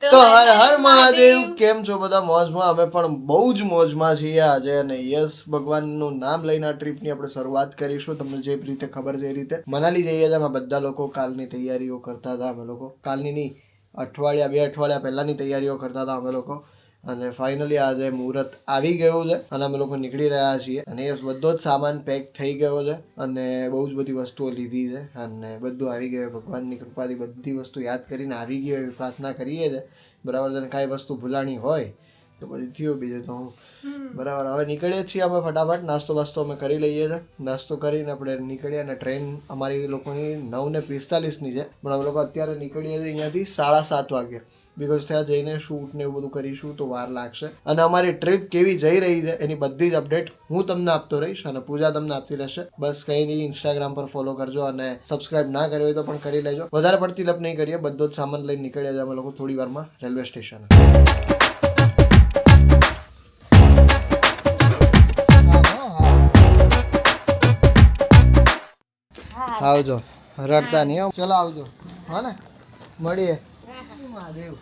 તો હર હર મહાદેવ. કેમ છો બધા? મોજમાં? અમે પણ બહુ જ મોજમાં છીએ આજે. અને યસ, ભગવાનનું નામ લઈને આ ટ્રીપની આપણે શરૂઆત કરીશું. તમને જે રીતે ખબર છે એ રીતે મનાલી જઈએ છીએ. અમે બધા લોકો કાલની તૈયારીઓ કરતા હતા. અમે લોકો કાલની નહીં, બે અઠવાડિયા પહેલાંની તૈયારીઓ કરતા હતા અમે લોકો. અને ફાઇનલી આજે મુહૂર્ત આવી ગયું છે અને અમે લોકો નીકળી રહ્યા છીએ. અને યસ, બધો જ સામાન પેક થઈ ગયો છે અને બહુ જ બધી વસ્તુઓ લીધી છે અને બધું આવી ગયું. ભગવાનની કૃપાથી બધી વસ્તુ યાદ કરીને આવી ગયો એવી પ્રાર્થના કરીએ છીએ. બરાબર છે. કાંઈ વસ્તુ ભૂલાણી હોય તો પછી થયું, બીજું તો હું બરાબર. હવે નીકળીએ છીએ અમે ફટાફટ. નાસ્તો બાસ્તો અમે કરી લઈએ છીએ. નાસ્તો કરીને આપણે નીકળીએ. અને ટ્રેન અમારી લોકોની 9:45ની છે, પણ અમે લોકો અત્યારે નીકળીએ છીએ અહીંયાથી 7:30 વાગે. બિકોઝ ત્યાં જઈને શૂટ ને એવું બધું કરીશું તો વાર લાગશે. અને અમારી ટ્રીપ કેવી જઈ રહી છે એની બધી જ અપડેટ હું તમને આપતો રહીશ અને પૂજા તમને આપતી રહેશે. બસ કંઈ નહીં, ઇન્સ્ટાગ્રામ પર ફોલો કરજો અને સબસ્ક્રાઇબ ના કર્યો હોય તો પણ કરી લેજો. વધારે પડતી લપ નહીં કરીએ. બધો જ સામાન લઈને નીકળ્યા છે અમે લોકો થોડી વારમાં રેલવે સ્ટેશન. આવજો, રડતા નહીં. ચલો આવજો. હા ને, મળીએ. મહાદેવ,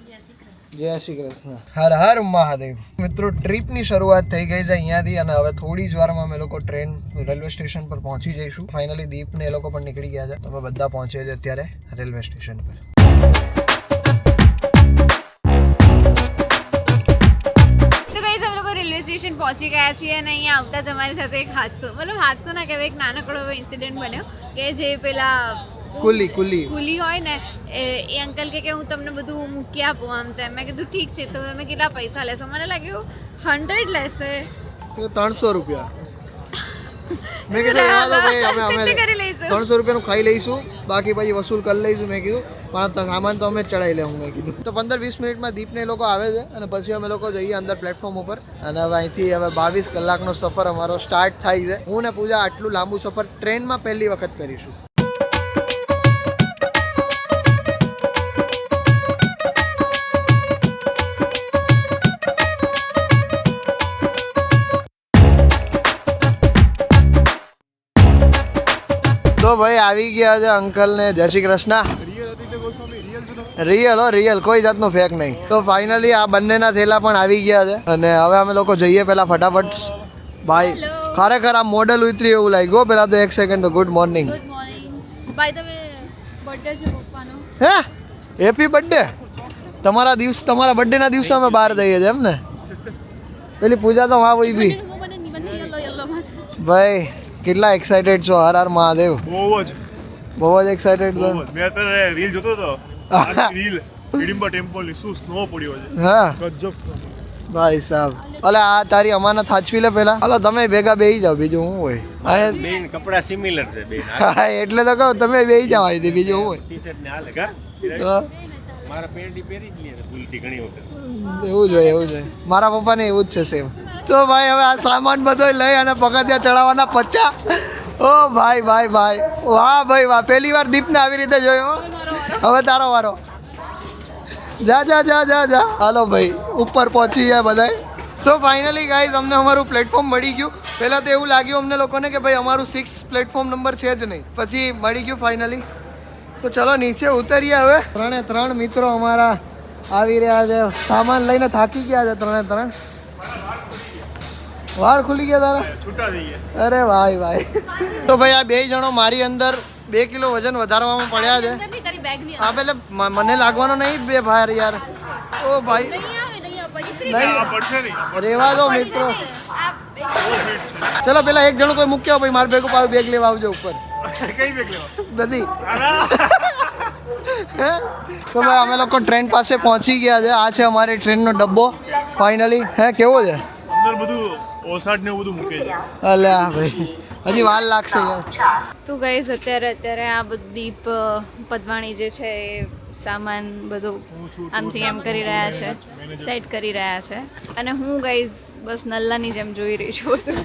જય શ્રી કૃષ્ણ. હર હર મહાદેવ. મિત્રો, ટ્રીપની શરૂઆત થઈ ગઈ છે અહીંયાથી અને હવે થોડી જ વારમાં અમે લોકો ટ્રેન રેલવે સ્ટેશન પર પહોંચી જઈશું. ફાઇનલી દીપ ને એ લોકો પણ નીકળી ગયા છે. અમે બધા પહોંચીએ છીએ અત્યારે રેલવે સ્ટેશન પર. રેલવે સ્ટેશન પહોંચી ગયા છીએ અને અહીંયા આવતા જ અમારી સાથે એક હાદસો ના કહેવાય, એક નાનકડો એવો ઇન્સિડન્ટ બન્યો કે જે પેલા કુલી હોય ને એ અંકલ કે હું તમને બધું મૂકી આપું આમ તેમ. મેં કીધું ઠીક છે. તો તમે કેટલા પૈસા લેશો? મને લાગ્યું 100 લેશે. 300 રૂપિયા. મેં કીધું અમે 300 રૂપિયાનું ખાઈ લઈશું, બાકી પછી વસૂલ કરી લઈશું. મેં કીધું પણ સામાન તો અમે જ ચડાવી લેવું. મેં કીધું તો 15-20 મિનિટમાં દીપને એ લોકો આવે છે અને પછી અમે લોકો જઈએ અંદર પ્લેટફોર્મ ઉપર. અને હવે અહીંથી હવે 22 કલાકનો સફર અમારો સ્ટાર્ટ થાય છે. હું ને પૂજા આટલું લાંબુ સફર ટ્રેનમાં પહેલી વખત કરીશું. તો ભાઈ આવી ગયા છે અંકલ ને. જય શ્રી કૃષ્ણ. રિયલ, કોઈ જાતનો ફેક નહીં. તો ફાઇનલી આ બંનેના થેલા પણ આવી ગયા છે અને હવે અમે લોકો જઈએ પેલા ફટાફટ. ભાઈ ખરેખર આ મોડેલ ઉતરી એવું લાગ્યું. પેલા તો એક સેકન્ડ તો good morning. By the way, birthday છે પપ્પાનો. હે, હેપી બર્થડે. તમારા બર્થડે ના દિવસે અમે બહાર જઈએ છીએ એમ ને? પેલી પૂજા તો હા હોય બી. ભાઈ કેટલા એક્સાઇટેડ છો? હર હર મહાદેવ. બહુ જ એક્સાઇટેડ છો. મેં અત્યારે રીલ જોતો હતો. રીલ હિડિંબા ટેમ્પલ ની શું સ્નો પડ્યો છે. હા ગજબ. ભાઈ સાહેબ, અલે આ તારી અમાનત સાચવી લે પેલા. હાલો તમે ભેગા બેહી જાવ, બીજું શું હોય. બેન કપડા સિમિલર છે બેન. હા એટલે તો કહું તમે બેહી જાવ અહીંથી, બીજું શું હોય. ટી-શર્ટ ને હાલે કા? મારા પેન્ટી પહેરી જ લે ભૂલથી ઘણી વખત. એવું જ હોય. મારા પપ્પાને એવું જ છે સેમ. તો ભાઈ હવે આ સામાન બધો લઈ અને પગથિયા ચડાવવાના 50. ઓ ભાઈ વાહ ભાઈ વાહ. પહેલી વાર દીપને આવી રીતે જોયો. હવે તારો વારો. જા. હાલો ભાઈ, ઉપર પહોંચી ગયા બધા. તો ફાઇનલી ગાઈઝ અમને અમારું પ્લેટફોર્મ મળી ગયું. પહેલાં તો એવું લાગ્યું અમને લોકોને કે ભાઈ અમારું 6 પ્લેટફોર્મ નંબર છે જ નહીં. પછી મળી ગયું ફાઇનલી. તો ચલો નીચે ઉતરીએ હવે. 3 મિત્રો અમારા આવી રહ્યા છે. સામાન લઈને થાકી ગયા છે 3. વાળ ખુલી ગયા તારા? છૂટા થઈ ગયા. અરે ભાઈ. તો ભાઈ આ 2 જણો મારી અંદર 2 કિલો વજન વધારવામાં પડ્યા છે. હા પેલે મને લાગવાનો નહીં બે ભાઈ યાર. ઓ ભાઈ નહીં રેવા દો મિત્રો. ચલો પેલા એક જણો કોઈ મૂક્યો ભાઈ મારે ભેગું પાછું બેગ લેવા આવજો ઉપર. કઈ બેગ લેવા? બધી. તો ભાઈ અમે લોકો ટ્રેન પાસે પહોંચી ગયા છે. આ છે અમારી ટ્રેનનો ડબ્બો ફાઇનલી. કેવો છે? અંદર બધું ઓસાડ ને બધું મૂકે છે. અલ્યા ભાઈ હજી વાર લાગશે યાર. તો ગાઈઝ અત્યારે આ બધું દીપ પદવાણી જે છે એ સામાન બધું આમથી એમ કરી રહ્યા છે, સેટ કરી રહ્યા છે. અને હું ગાઈઝ બસ નલ્લાની જેમ જોઈ રહી છું બધું.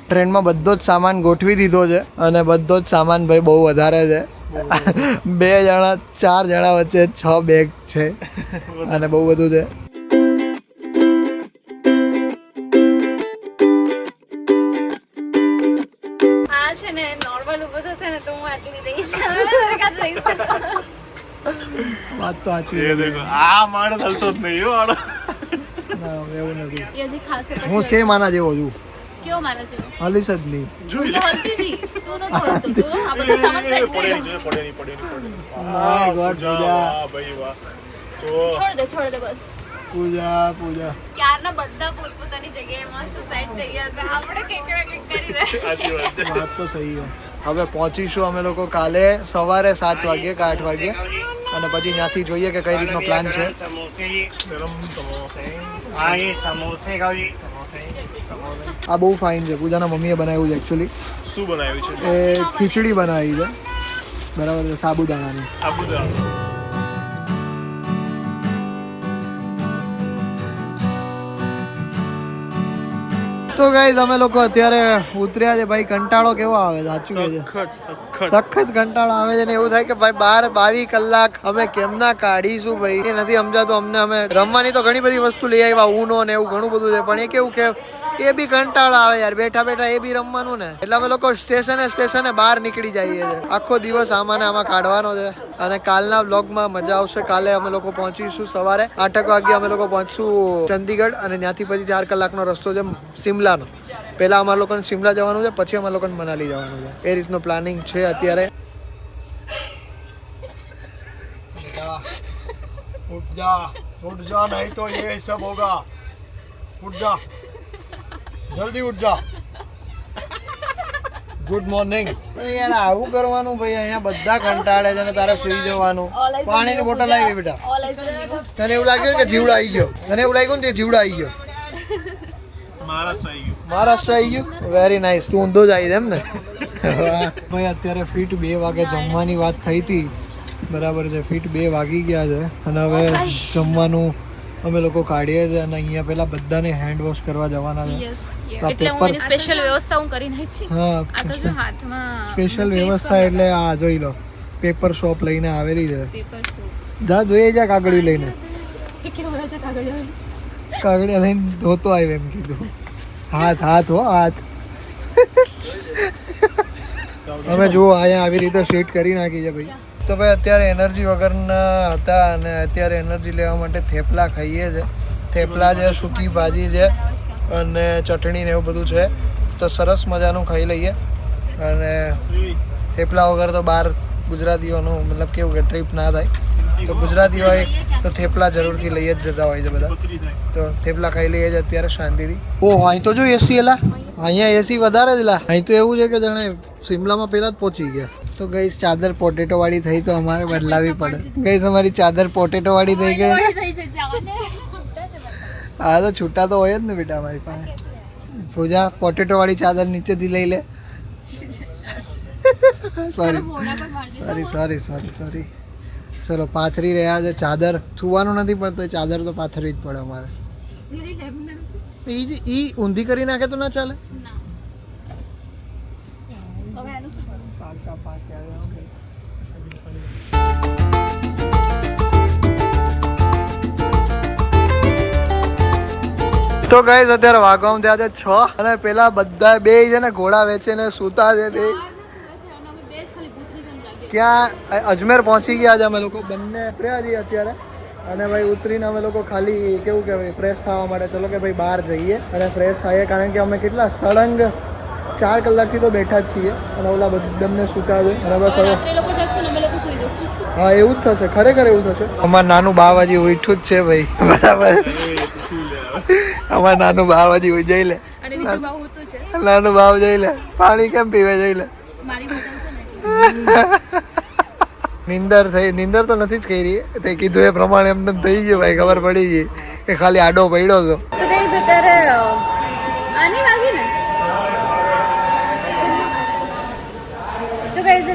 ટ્રેનમાં બધો જ સામાન ગોઠવી દીધો છે અને બધો જ સામાન ભાઈ બહુ વધારે છે. 2 જણા 4 જણા વચ્ચે 6 બેગ છે અને બહુ બધું છે. આ છે ને નોર્મલ ઊભો થશે ને તો હું આટલી રહીશ. વાત તો સાચી એ છે. દેખો આ માણસ હલતો જ નહીં હો આડો. ના એવું નથી. એ હજી ખાશે પછી હું સેમ આના જેવો છું, કેવો મારા જેવો હલીશ જ નહીં. હું તો હલતી હતી તું નતો હલતો તું આ બધું સામાન સેટ કરી લો પડે નહીં. My God, પૂજા. વાહ ભાઈ વાહ. તો છોડ દે બસ પૂજા પૂજા. ક્યારના બધા પોતપોતાની જગ્યાએ મસ્ત સેટ થઈ ગયા છે આપણે કંઈક કરી રહ્યા સાચી વાત છે. વાત તો સહી છે. હવે પહોંચીશું અમે લોકો કાલે સવારે 7 વાગ્યે કે 8 વાગ્યે, અને પછી ત્યાંથી જોઈએ કે કઈ રીતનો પ્લાન છે. ગરમ સમોસે. આ બહુ ફાઇન છે. પૂજાના મમ્મીએ બનાવ્યું છે એકચ્યુઅલી. શું બનાવ્યું છે? એ ખીચડી બનાવી છે, બરાબર છે, સાબુદાણાની. સાબુદાણા. તો ગાઈઝ અમે લોકો અત્યારે ઉતર્યા છે. ભાઈ કંટાળો કેવો આવે છે, સાચું કહે છે, સખત કંટાળો આવે છે ને એવું થાય કે ભાઈ 12-22 કલાક અમે કેમના કાઢીશું ભાઈ, એ નથી સમજાતું અમને. અમે રમવાની તો ઘણી બધી વસ્તુ લઈ આવ્યા, ઊનો ને એવું ઘણું બધું છે, પણ એ કેવું કે એ બી કંટાળો આવે યાર, બેઠા બેઠા એ બી રમવાનું ને. એટલે અમે લોકો સ્ટેશને બહાર નીકળી જઈએ છીએ. આખો દિવસ આમાં ને આમાં કાઢવાનો છે. અને કાલના વ્લોગમાં મજા આવશે. કાલે અમે લોકો પહોંચીશું સવારે 8 વાગે. અમે લોકો પહોંચશું ચંદીગઢ, અને ત્યાંથી પછી 4 કલાકનો રસ્તો છે શિમલાનો. પહેલા અમારા લોકોને શિમલા જવાનું છે, પછી અમારા લોકોને મનાલી જવાનું છે. એ રીતનું પ્લાનિંગ છે અત્યારે. ઉઠ જા નહીં તો ये सब होगा. उठ जा, જલ્દી ઉઠ જા. Good morning. યાર આવું કરવાનું ભાઈ, અહીંયા બધા કંટાળે છે ને તારે સુઈ જવાનું. પાણીની બોટલ આવી બેટા. તને એવું લાગ્યું કે જીવડો આવી ગયો? તને એવું લાગ્યું ને તે જીવડો આવી ગયો? મહારાષ્ટ્ર આવી ગયું. Very nice. તું ઊંધો જ આવી એમ ને. ભાઈ અત્યારે ફીટ 2 વાગે જમવાની વાત થઈ હતી, બરાબર છે. ફીટ 2 વાગી ગયા છે, અને હવે જમવાનું અમે લોકો કાઢીએ છીએ. અને અહીંયા પેલા બધાને હેન્ડ વોશ કરવા જવાના છે. એટલે હું એની સ્પેશિયલ વ્યવસ્થા હું કરી નાખી. હા, આ તો જો હાથમાં સ્પેશિયલ વ્યવસ્થા એટલે આ જોઈ લો, પેપર શોપ લઈને આવેલી છે. પેપર જા જોઈએ જા કાગળિયું લઈને. કેવડા છે કાગળિયો કાગળિયા લઈને ધોતો આવ્યો એમ કીધું. હાથ હો હાથ. અમે જુઓ અહીંયા આવી રીતે સીટ કરી નાખી છે ભાઈ. તો ભાઈ અત્યારે એનર્જી વગરના હતા, અને અત્યારે એનર્જી લેવા માટે થેપલા ખાઈએ છે. થેપલા છે, સૂકી ભાજી છે, અને ચટણી ને એવું બધું છે. તો સરસ મજાનું ખાઈ લઈએ. અને થેપલા વગર તો બહાર ગુજરાતીઓનું મતલબ કેવું કે ટ્રીપ ના થાય. તો ગુજરાતી હોય તો થેપલા જરૂરથી લઈ જ જતા હોય છે બધા. તો થેપલા ખાઈ લઈએ છે અત્યારે શાંતિથી. ઓહ, અહીં તો જો એસી એલા, અહીંયા એસી વધારે જ લા. અહીં તો એવું છે કે જાણે શિમલામાં પહેલા જ પહોંચી ગયા. તો ગઈ ચાદર પોટેટો વાળી થઈ, તો અમારે બદલાવી પડે. ગઈ તમારી ચાદર પોટેટો વાળી થઈ ગઈ. હા તો છૂટા તો હોય જ ને બેટા અમારી પાસે. પૂજા પોટેટો વાળી ચાદર નીચેથી લઈ લે. સોરી. ચલો પાથરી રહ્યા છે ચાદર. સુવાનું નથી પડતો, ચાદર તો પાથરવી જ પડે અમારે. ઈ ઊંધી કરી નાખે તો ના ચાલે. તો ગાઈસ અત્યારે વાગવામાં થયા છે 6, અને પેલા બધા બે છે ને ઘોડા વેચીને સૂતા છે બે. ક્યાં અજમેર પહોંચી ગયા છે અમે લોકો બંને. ઉતર્યા છીએ અત્યારે, અને ભાઈ ઉતરીને અમે લોકો ખાલી કેવું કે ભાઈ ફ્રેશ થવા માટે ચલો કે ભાઈ બહાર જઈએ અને ફ્રેશ થઈએ. કારણ કે અમે કેટલા સળંગ 4 કલાકથી તો બેઠા જ છીએ, અને ઓલા બંને સૂતા છે. અને બસ હવે હા એવું જ થશે, ખરેખર એવું થશે. અમાર નાનું બાવાજી ઉઠ્યું જ છે ભાઈ, બરાબર. અમાર નાનું બાવાજી જઈ લે, નાનું બાવ જઈ લે. પાણી કેમ પીવે જઈ લે. નીંદર તો નથી જ કરી રહી. તે કીધું એ પ્રમાણે એમને થઈ ગયું ભાઈ, ખબર પડી ગઈ કે ખાલી આડો પડ્યો હતો.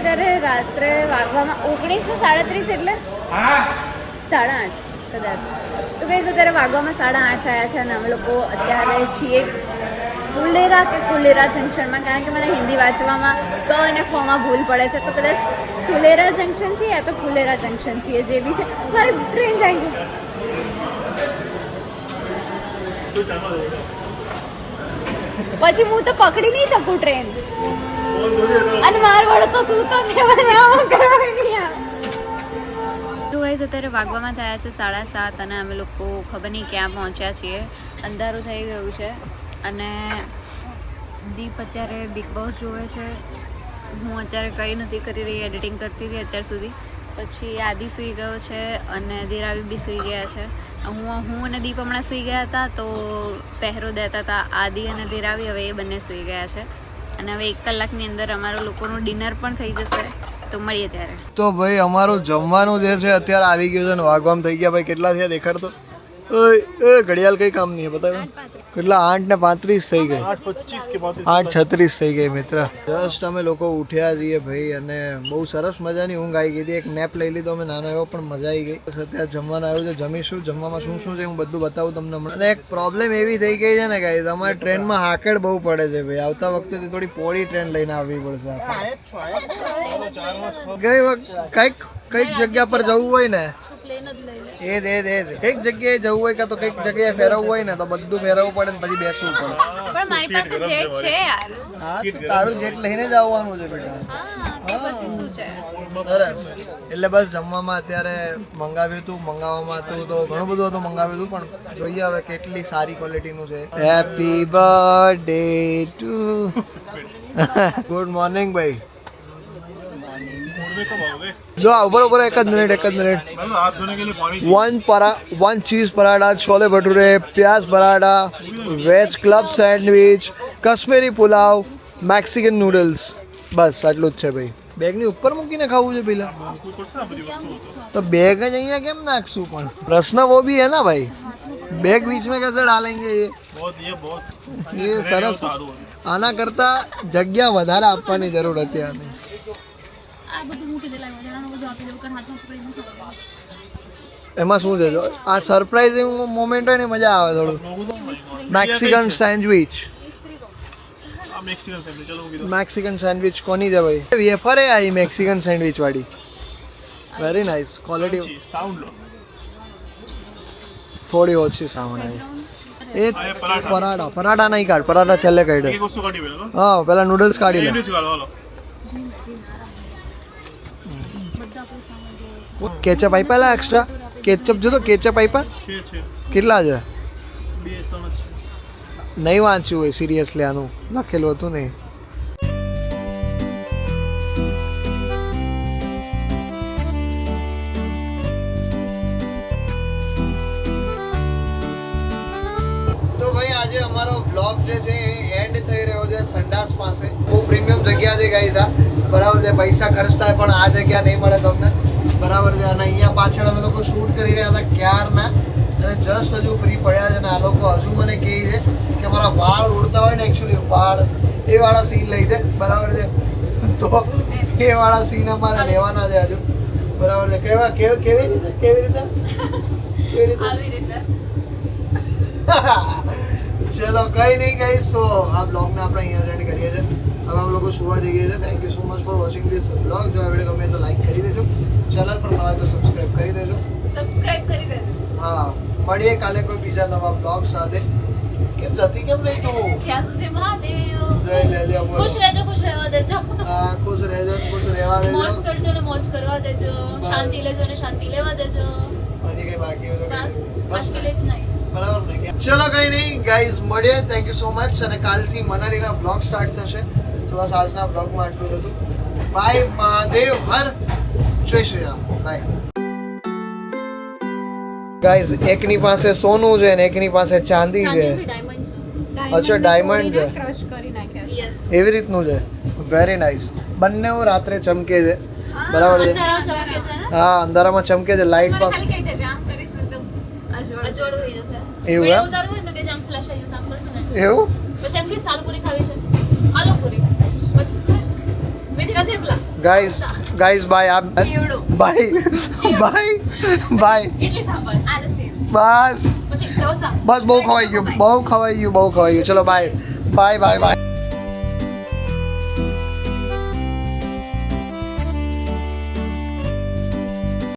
અત્યારે રાત્રે વાગવામાં 19:37 એટલે 8:30 કદાચ. તો ગઈ અત્યારે વાગવામાં 8:30 થયા છે, અને અમે લોકો અત્યારે છીએ ફુલેરા જંકશનમાં. કારણ કે મને હિન્દી વાંચવામાં ક અને ફમાં ભૂલ પડે છે, તો કદાચ ફુલેરા જંકશન છે યા તો ફુલેરા જંકશન છીએ, જે બી છે. મારી ટ્રેન જાય છે. પછી હું તો પકડી નહીં શકું ટ્રેન, અને માર વડો તો સૂતો છે, મને આમ કરવા નહીં આવે. ગાઈસ અત્યારે વાગવામાં થયા છે 7:30 અને અમે લોકો ખબર નહીં ક્યાં પહોંચ્યા છીએ. અંધારું થઈ ગયું છે અને દીપ અત્યારે બિગ બોસ જોવે છે. હું અત્યારે કંઈ નથી કરી રહી, એડિટિંગ કરતી હતી અત્યાર સુધી. પછી આદિ સૂઈ ગયો છે અને દિરાવી બી સૂઈ ગયા છે. હું અને દીપ હમણાં સૂઈ ગયા હતા તો પહેરો દેતા હતા આદિ અને દિરાવી. હવે એ બંને સૂઈ ગયા છે અને હવે 1 કલાકની અંદર અમારા લોકોનું ડિનર પણ થઈ જશે. તો મળીએ ત્યારે. તો ભાઈ અમારું જમવાનું જે છે અત્યારે આવી ગયું છે ને વાગવામાં થઈ ગયા ભાઈ કેટલા થયા દેખાડતો. એ ઘડિયાળ કઈ કામ નહીં બતાવે કેટલા 8:35 થઈ ગઈ 8:36 થઈ ગઈ મિત્ર. જસ્ટ અમે લોકો ઉઠ્યા છીએ ભાઈ અને બહુ સરસ મજાની ઊંઘ આવી ગઈ હતી. એક નેપ લઈ લીધો અમે નાનો એવો પણ મજા આવી ગઈ. અત્યારે જમવાનું આવ્યું છે, જમીશું. જમવામાં શું શું છે હું બધું બતાવું તમને હમણાં. અને એક પ્રોબ્લેમ એવી થઈ ગઈ છે ને ગાઈસ અમારે ટ્રેનમાં હાકડ બહુ પડે છે ભાઈ. આવતા વખતે થોડી પોળી ટ્રેન લઈને આવવી પડશે. ગઈ વખત કઈક જગ્યા પર જવું હોય ને એ કઈક જગ્યાએ જવું હોય કાં તો કઈક જગ્યાએ ફેરવવું હોય ને તો બધું ફેરવવું પડે ને પછી બેસવું પડે. પણ મારી પાસે જેટ છે યાર. હા તો તારું જેટ લઈને જ આવવાનું છે બેટા. પછી શું છે? સરસ. એટલે બસ જમવામાં અત્યારે મંગાવવામાં હતું તો ઘણું બધું હતું મંગાવ્યું હતું પણ જોઈએ હવે કેટલી સારી ક્વોલિટીનું છે. Happy birthday to good morning ભાઈ. જો ઉપર એક જ મિનિટ 1 चीज पराठा, छोले भटूरे, प्याज paratha, veg club sandwich, Kashmiri pulao, Mexican noodles. બસ આટલું જ છે ભાઈ. બેગની ઉપર મૂકીને ખાવું છે પેલા તો બેગ જ અહીંયા કેમ નાખશું? પણ પ્રશ્ન वो भी है ना भाई, बैग बीच में कैसे डालेंगे? ये સરસ. આના કરતા જગ્યા વધારે આપવાની જરૂર હતી આને. એમાં શું છે આ સરપ્રાઇઝિંગ મોમેન્ટ હોય ને મજા આવે થોડું. મેક્સિકન સેન્ડવિચ કોની છે ભાઈ? વેફર હે આઈ મેક્સિકન સેન્ડવિચ વાળી. Very nice quality. થોડી ઓછી સાઉન્ડ આવી. એ પરાઠા નહીં કાઢ, પરાઠા છેલ્લે કાઢે. હા પેલા નૂડલ્સ કાઢી લે. કેચઅપ આપ્યા એક્સ્ટ્રા કેચઅપ જો તો કેચઅપ આપ્યા કેટલા છે? નહીં વાંચ્યું હોય સિરિયસલી, આનું લખેલું હતું નહીં. તો ભાઈ આજે અમારો બ્લોગ જે છે એ એન્ડ થઈ રહ્યો છે સંડાસ પાસે. બહુ પ્રીમિયમ જગ્યા છે ગાઈસ આ, બરાબર છે. પૈસા ખર્ચ થાય પણ આ જગ્યા નહીં મળે તમને, બરાબર છે. અને અહીંયા પાછળ અમે લોકો શૂટ કરી રહ્યા હતા ક્યારના અને જસ્ટ હજુ ફ્રી પડ્યા છે. અને આ લોકો હજુ મને કહે છે કે મારા વાળ ઉડતા હોય ને એકચ્યુઅલી વાળ એ વાળા સીન લઈ દે, બરાબર છે. તો એ વાળા સીન અમારે લેવાના છે હજુ, બરાબર છે. કેવી રીતે ચલો કઈ નહીં કહીશ. તો આ બ્લોગને આપણે અહીંયા એન્ડ કરીએ છીએ. હવે અમે લોકો સુવા જઈએ છીએ. Thank you so much for watching this blog. જો આ વિડીયો ગમે તો લાઈક કરી દેજો, ચેનલ પર નવા તો સબસ્ક્રાઇબ કરી દેજો. હા મળીએ કાલે કોઈ બીજા નવા બ્લોગ સાથે. કેમ જતી કેમ નહીં તું? ત્યાં સુધી મહાદેવ. લે બોલો. ખુશ રહેજો, ખુશ રહેવા દેજો. હા ખુશ રહેજો, ખુશ રહેવા દેજો. મોજ કરજો ને મોજ કરવા દેજો. શાંતિ લેજો ને શાંતિ લેવા દેજો. હજી કઈ બાકી હોય તો બસ કઈ મુશ્કેલ જ નહીં. બરાબર ને? ચલો કઈ નહીં ગાઈઝ, મળીએ. Thank you so much. અને કાલથી મનાલીના બ્લોગ સ્ટાર્ટ થશે. તો બસ આજના બ્લોગમાં આટલું હતું. બાય મહાદેવ હર, જય શ્રી રામ. By guys. એકની પાસે સોનું છે ને એકની પાસે ચાંદી છે. અચ્છા ડાયમંડ છે, ક્રશ કરી નાખ્યા છે. યસ. એવી રીતનું છે. Very nice. બંને રાત્રે ચમકે છે, બરાબર છે. હા અંધારામાં ચમકે છે. લાઈટ પણ ખાલી કહી દેજો આમ કરીશ ને તો અજોડ થઈ જશે. એવું વિડિયો ઉતારવું હોય ને તો કે જામ ફ્લેશ આવી જશે આમ કરશું ને એવું. પછી એમ કે સાલ પૂરી ખાવી છે આલુ પૂરી પછી શું મેથી ના થેપલા ગાઈઝ બાય. આપ chivda bye bye bye. Idli sambar aloo sev બસ પછી ઢોસા. બસ બહુ ખવાઈ ગયું. ચલો બાય બાય બાય.